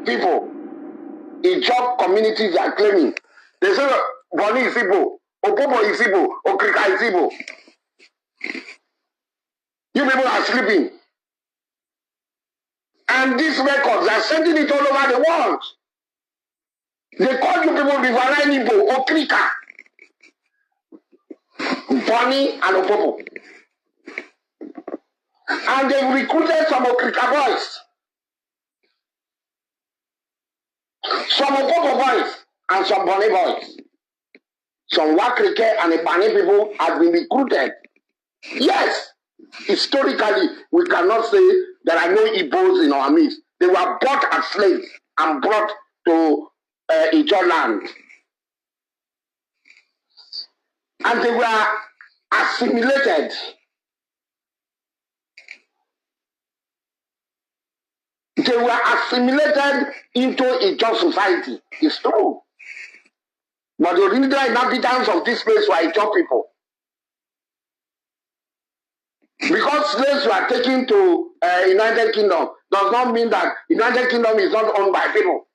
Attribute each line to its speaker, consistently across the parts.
Speaker 1: people, Ijob communities are claiming. They say Boni is Igbo, Opobo is Igbo, Okrika is Igbo. You people are sleeping. And these records are sending it all over the world. They call you people riverine Igbo, Okrika, Boni and Opobo. And they recruited some Okrika boys, some Opobo boys, and some Boni boys. Some Wakrike and the Bani people have been recruited. Yes, historically, we cannot say there are no Igbos in our midst. They were bought as slaves and brought to Ijo land. And they were assimilated. They were assimilated into Ijo society. It's true. But the original inhabitants of this place were Ijo people. Because slaves were taken to United Kingdom does not mean that United Kingdom is not owned by people.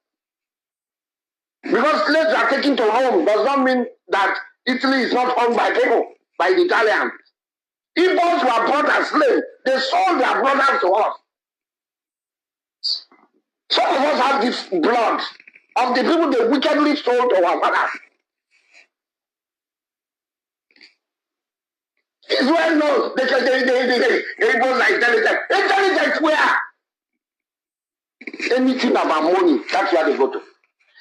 Speaker 1: Because slaves are taken to Rome does not mean that Italy is not owned by people, by the Italians. Igbos were brought as slaves. They sold their brothers to us. Some of us have this blood of the people they wickedly sold to our fathers. It's well known. They Igbos are intelligent. Intelligent where? Anything about money, that's where they go to.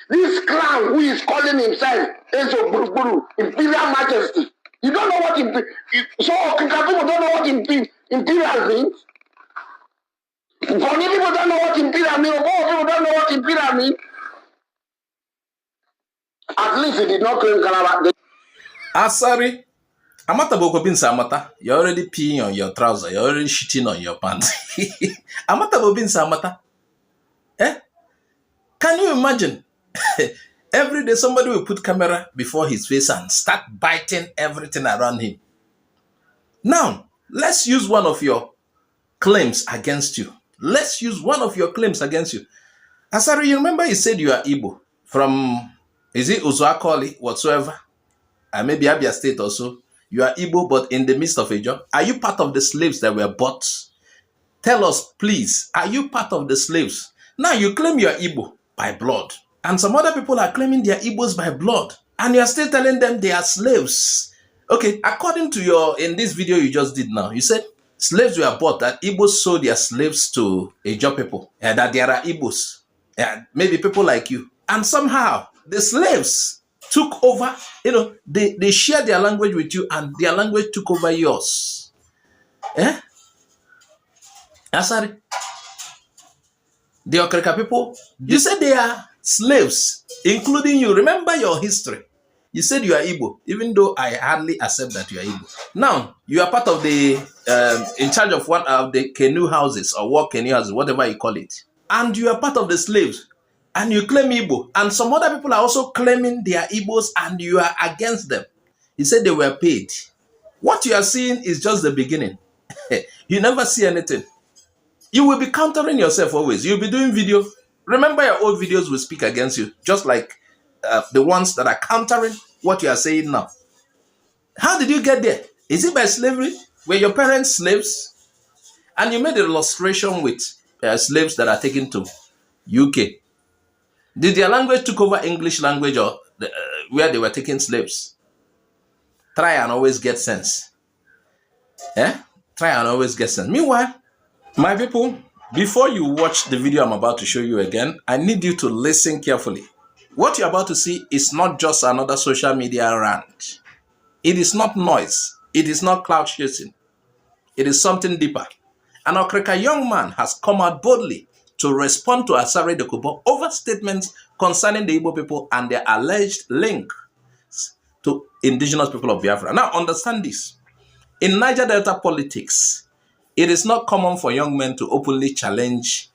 Speaker 1: This clown who is calling himself Ezo Buruburu, Imperial Majesty. You don't know what so Okrika people don't know what Imperial means. Boni people don't know what Imperial means. Obo people don't know what Imperial means. At least he did not claim Calabar.
Speaker 2: Assari. Amata Bokobin Samata, you're already peeing on your trouser, you're already shitting on your pants. Amata Bobin Samata. Eh? Can you imagine? Every day somebody will put camera before his face and start biting everything around him. Now, let's use one of your claims against you. Let's use one of your claims against you. Assari, you remember you said you are Igbo from, is it Uzuakoli, whatsoever? Maybe Abia State also. You are Igbo, but in the midst of a job. Are you part of the slaves that were bought? Tell us, please, are you part of the slaves? Now, you claim you are Igbo by blood. And some other people are claiming they are Igbos by blood. And you are still telling them they are slaves. Okay, according to in this video you just did now, you said slaves were bought, that Igbos sold their slaves to a job people. And that there are Igbos. Maybe people like you. And somehow, the slaves took over, they shared their language with you and their language took over yours. Eh? Assari, the Okrika people, you said they are slaves, including you. Remember your history. You said you are Igbo, even though I hardly accept that you are Igbo. Now, you are part of the, in charge of one of the canoe houses or war canoe houses, whatever you call it. And you are part of the slaves. And you claim Igbo, and some other people are also claiming they are Igbos, and you are against them. You said they were paid. What you are seeing is just the beginning. You never see anything. You will be countering yourself always. You'll be doing video. Remember, your old videos will speak against you, just like the ones that are countering what you are saying now. How did you get there? Is it by slavery? Were your parents slaves? And you made an illustration with slaves that are taken to UK. Did their language took over English language or where they were taking slaves? Try and always get sense. Try and always get sense. Meanwhile, my people, before you watch the video I'm about to show you again, I need you to listen carefully. What you're about to see is not just another social media rant. It is not noise. It is not cloud chasing. It is something deeper. An Okrika young man has come out boldly to respond to Asari Dokubo over statements concerning the Igbo people and their alleged link to Indigenous People of Biafra. Now, understand this. In Niger Delta politics, it is not common for young men to openly challenge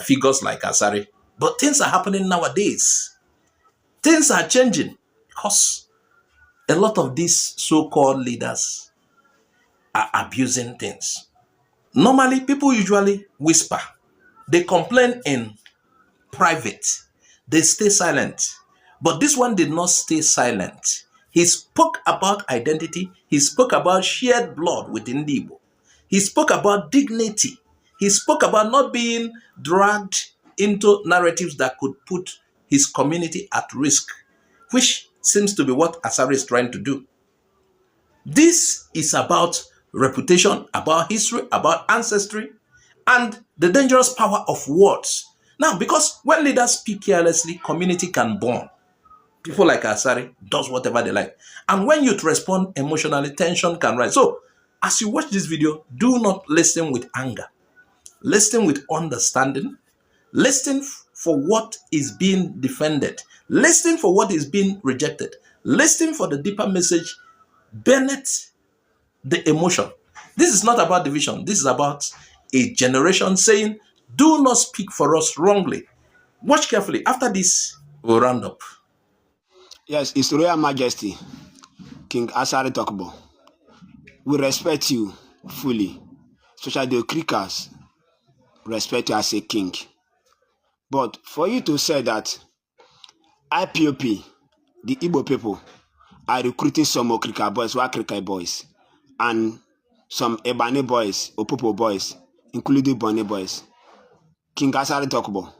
Speaker 2: figures like Assari. But things are happening nowadays. Things are changing because a lot of these so-called leaders are abusing things. Normally, people usually whisper They complain in private. They stay silent. But this one did not stay silent. He spoke about identity. He spoke about shared blood within the Igbo. He spoke about dignity. He spoke about not being dragged into narratives that could put his community at risk, which seems to be what Assari is trying to do. This is about reputation, about history, about ancestry, and the dangerous power of words. Now, because when leaders speak carelessly, community can burn. People like Assari does whatever they like. And when youth respond emotionally, tension can rise. So, as you watch this video, do not listen with anger. Listen with understanding. Listen for what is being defended. Listen for what is being rejected. Listen for the deeper message beneath the emotion. This is not about division. This is about a generation saying, do not speak for us wrongly. Watch carefully. After this, we'll round up.
Speaker 3: Yes, His Royal Majesty, King Asari Dokubo. We respect you fully, especially the Okrikas respect you as a king. But for you to say that IPOP, the Igbo people, are recruiting some Okrika boys, Okrika boys, and some Ebane boys, Opopo boys, including Bone boys, King Asari Dokubo,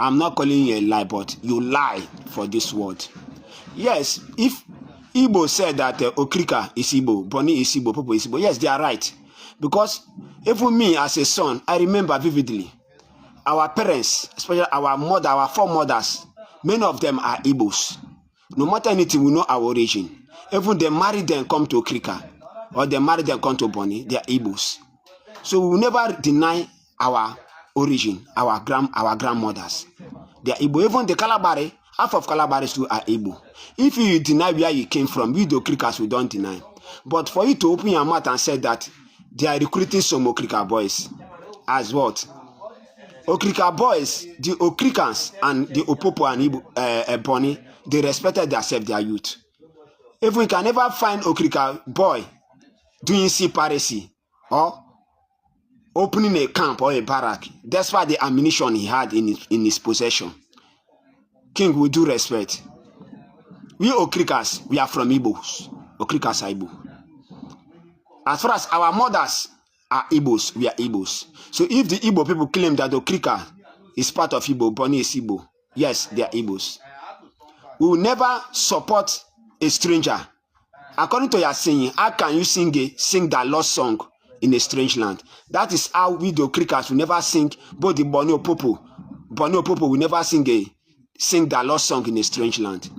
Speaker 3: I'm not calling you a lie, but you lie for this word. Yes, if Igbo said that Okrika is Igbo, Boni is Igbo, Popo is Igbo, yes, they are right. Because even me as a son, I remember vividly, our parents, especially our mother, our foremothers, many of them are Igbos. No matter anything, we know our origin. Even they marry them come to Okrika, or they marry them come to Boni, they are Igbos. So we will never deny our origin, our grandmothers. They are Igbo. Even the Kalabari, half of Kalabari too are Igbo. If you deny where you came from, we the Okrikas, we don't deny. But for you to open your mouth and say that they are recruiting some Okrika boys, as what? Okrika boys, the Okrikans and the Opopo and Igbo, Boni, they respected themselves, their youth. If we can never find Okrika boy doing sea piracy or opening a camp or a barrack, despite the ammunition he had in his possession, King, we do respect. We Okrikas, we are from Igbos. Okrikas are Igbo. As far as our mothers are Igbos, we are Igbos. So if the Igbo people claim that Okrika is part of Igbo, Boni is Igbo, yes, they are Igbos. We will never support a stranger. According to your saying, how can you sing that lost song in a strange land? That is how we the Okrikas will never sing, both the Boni Opopo will never sing that lost song in a strange land.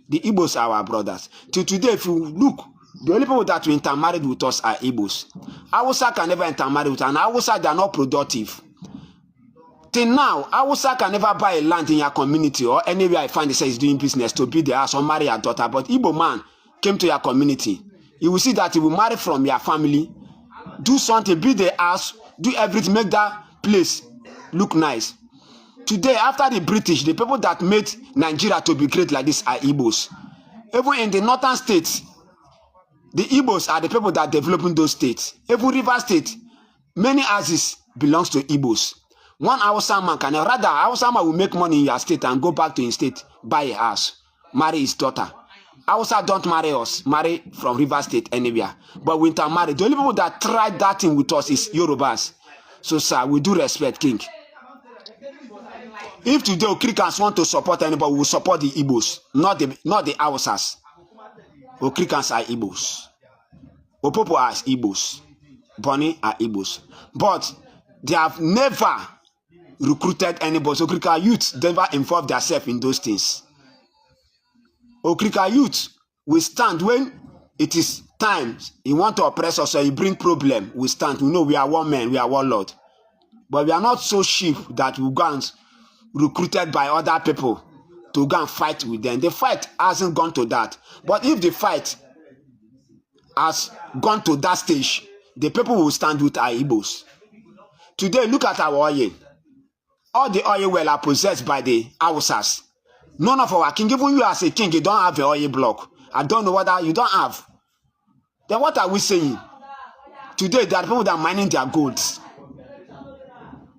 Speaker 3: The Igbos are our brothers. Till today, if you look, the only people that will intermarry with us are Igbos. Hausa can never intermarry with us, and Hausa, they are not productive. Till now, Hausa can never buy a land in your community or anywhere I find they say is doing business to build their house or marry your daughter. But Igbo man came to your community. You will see that he will marry from your family, do something, build the house, do everything, make that place look nice. Today, after the British, the people that made Nigeria to be great like this are Igbos. Even in the northern states, the Igbos are the people that developing those states. Even River State, many houses belongs to Igbos. One Hausa man can, rather, Hausa man will make money in your state and go back to his state, buy a house, marry his daughter. Hausa don't marry us, marry from River State anywhere. But we intermarry. The only people that tried that thing with us is Yorubas. So, sir, we do respect King. If today Okrikans want to support anybody, we will support the Igbos, not the Hausas. Okrikans are Igbos. Opopo are Igbos. Boni are Igbos. But they have never recruited anybody. So Okrika youth never involved themselves in those things. Okrika youth will stand when it is time you want to oppress us or you bring problem. We stand. We know we are one man, we are one Lord. But we are not so cheap that we go and recruited by other people to go and fight with them. The fight hasn't gone to that. But if the fight has gone to that stage, the people will stand with our Igbos. Today, look at our oil. All the oil well are possessed by the Hausas. None of our king, even you as a king, you don't have an oil block. I don't know whether you don't have. Then what are we saying? Today, there are people that are mining their golds.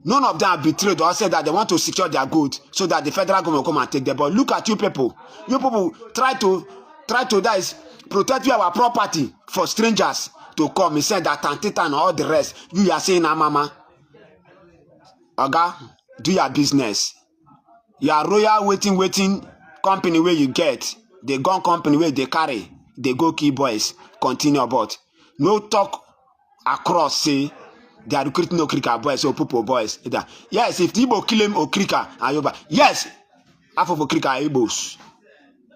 Speaker 3: None of them have betrayed or said that they want to secure their goods so that the federal government will come and take them. But look at you people. You people try to that is protect our property for strangers to come. He said that Tantita and all the rest. You are saying, mama, Oga, do your business. Your royal waiting company where you get, the gun company where they carry, they go key boys, continue about. No talk across, say, they are recruiting Okrika boys or Pupo boys. Yes, if the Igbo kill him, Okrika and Yoba. Yes, half of Okrika are Igbos.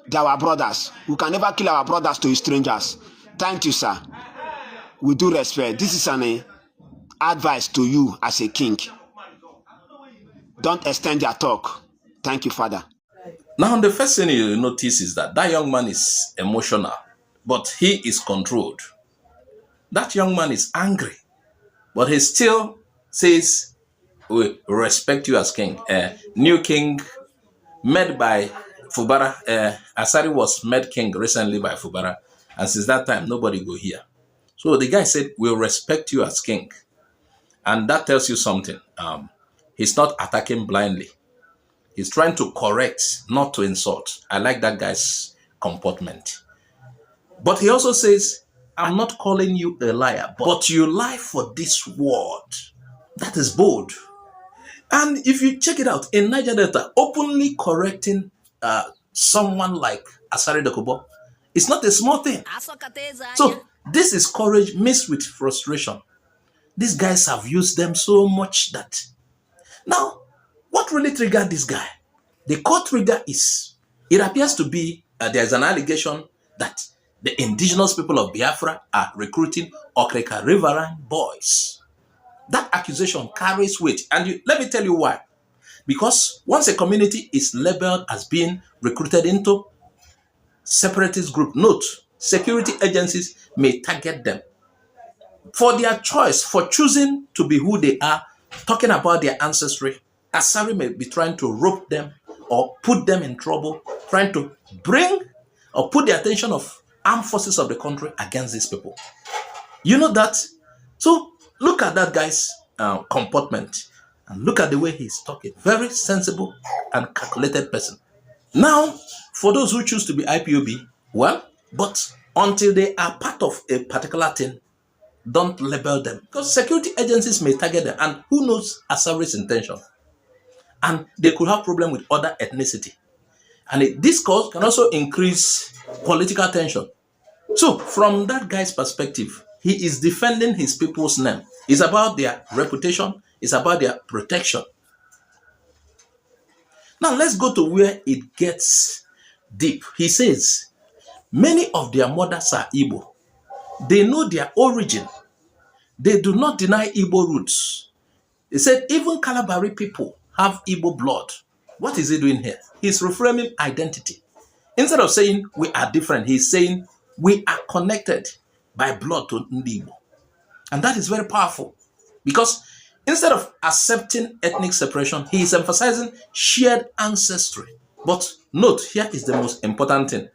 Speaker 3: They are our brothers. We can never kill our brothers to strangers. Thank you, sir. With due respect, this is an advice to you as a king. Don't extend your talk. Thank you, Father.
Speaker 2: Now, the first thing you notice is that that young man is emotional, but he is controlled. That young man is angry, but he still says, we respect you as king. New king made by Fubara. Assari was made king recently by Fubara. And since that time, nobody go here. So the guy said, we'll respect you as king. And that tells you something. He's not attacking blindly. He's trying to correct, not to insult. I like that guy's comportment. But he also says, I'm not calling you a liar, but you lie for this word. That is bold. And if you check it out, in Niger Delta, openly correcting someone like Asari Dokubo, it's not a small thing. So this is courage mixed with frustration. These guys have used them so much that... Now, what really triggered this guy? The core trigger is, it appears to be, there's an allegation that the indigenous people of Biafra are recruiting Okrika riverine boys. That accusation carries weight. And let me tell you why. Because once a community is labeled as being recruited into separatist group, note, security agencies may target them for their choice, for choosing to be who they are, talking about their ancestry. Assari may be trying to rope them or put them in trouble, trying to bring or put the attention of armed forces of the country against these people. You know that? So look at that guy's comportment and look at the way he's talking. Very sensible and calculated person. Now, for those who choose to be IPOB, well, but until they are part of a particular thing, don't label them. Because security agencies may target them, and who knows Assari's intention. And they could have problem with other ethnicity. And this cause can also increase political tension. So, from that guy's perspective, he is defending his people's name. It's about their reputation. It's about their protection. Now, let's go to where it gets deep. He says, many of their mothers are Igbo. They know their origin. They do not deny Igbo roots. He said, even Kalabari people have Igbo blood. What is he doing here? He's reframing identity. Instead of saying we are different, he's saying we are connected by blood to Igbo. And that is very powerful because instead of accepting ethnic separation, he is emphasizing shared ancestry. But note, here is the most important thing.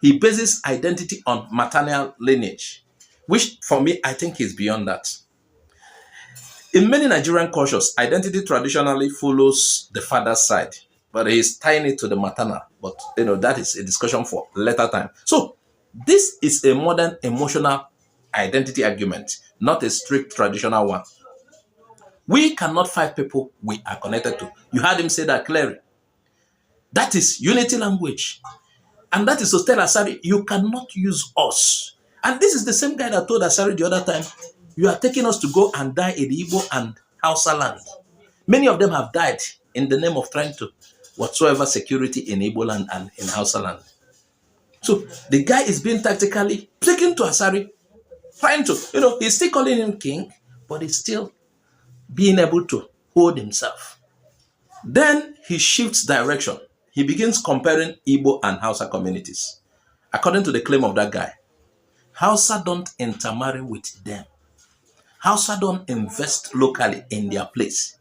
Speaker 2: He bases identity on maternal lineage, which for me, I think is beyond that. In many Nigerian cultures, identity traditionally follows the father's side, but he's tying it to the maternal. But that is a discussion for later time. So this is a modern emotional identity argument, not a strict traditional one. We cannot fight people we are connected to. You heard him say that clearly. That is unity language. And that is to tell Assari, you cannot use us. And this is the same guy that told Assari the other time, you are taking us to go and die in Igbo and Hausa land. Many of them have died in the name of trying to whatsoever security in Igbo land and in Hausa land. So the guy is being tactically taken to Assari, trying to, he's still calling him king, but he's still being able to hold himself. Then he shifts direction. He begins comparing Igbo and Hausa communities. According to the claim of that guy, Hausa don't intermarry with them. Hausa don't invest locally in their place.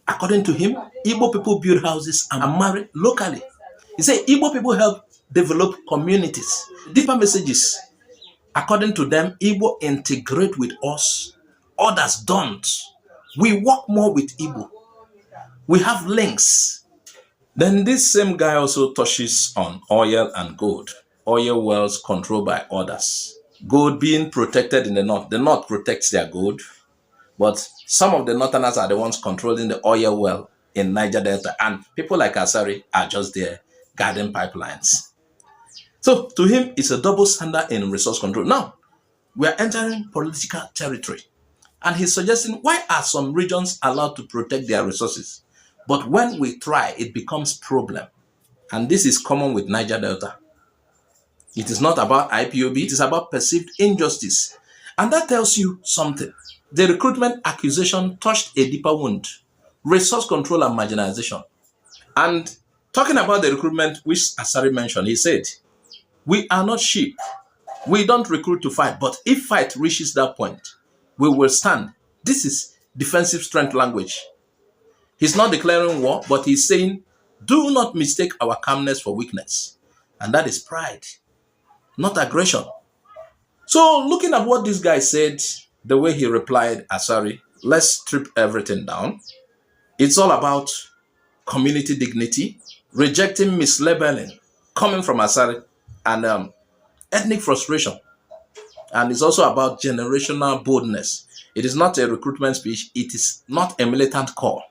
Speaker 2: According to him, Igbo people build houses and marry locally. He said Igbo people help develop communities. Deeper messages. According to them, Igbo integrate with us. Others don't. We work more with Igbo. We have links. Then this same guy also touches on oil and gold. Oil wells controlled by others. Gold being protected in the north. The north protects their gold, but some of the northerners are the ones controlling the oil well in Niger Delta. And people like Assari are just there guarding pipelines. So to him, it's a double standard in resource control. Now, we are entering political territory. And he's suggesting, why are some regions allowed to protect their resources? But when we try, it becomes problem. And this is common with Niger Delta. It is not about IPOB, it is about perceived injustice. And that tells you something. The recruitment accusation touched a deeper wound. Resource control and marginalization. And talking about the recruitment, which Assari mentioned, he said, we are not sheep. We don't recruit to fight, but if fight reaches that point, we will stand. This is defensive strength language. He's not declaring war, but he's saying, do not mistake our calmness for weakness. And that is pride, not aggression. So looking at what this guy said, the way he replied, Assari, let's strip everything down. It's all about community dignity, rejecting mislabeling, coming from Assari, and ethnic frustration. And it's also about generational boldness. It is not a recruitment speech. It is not a militant call.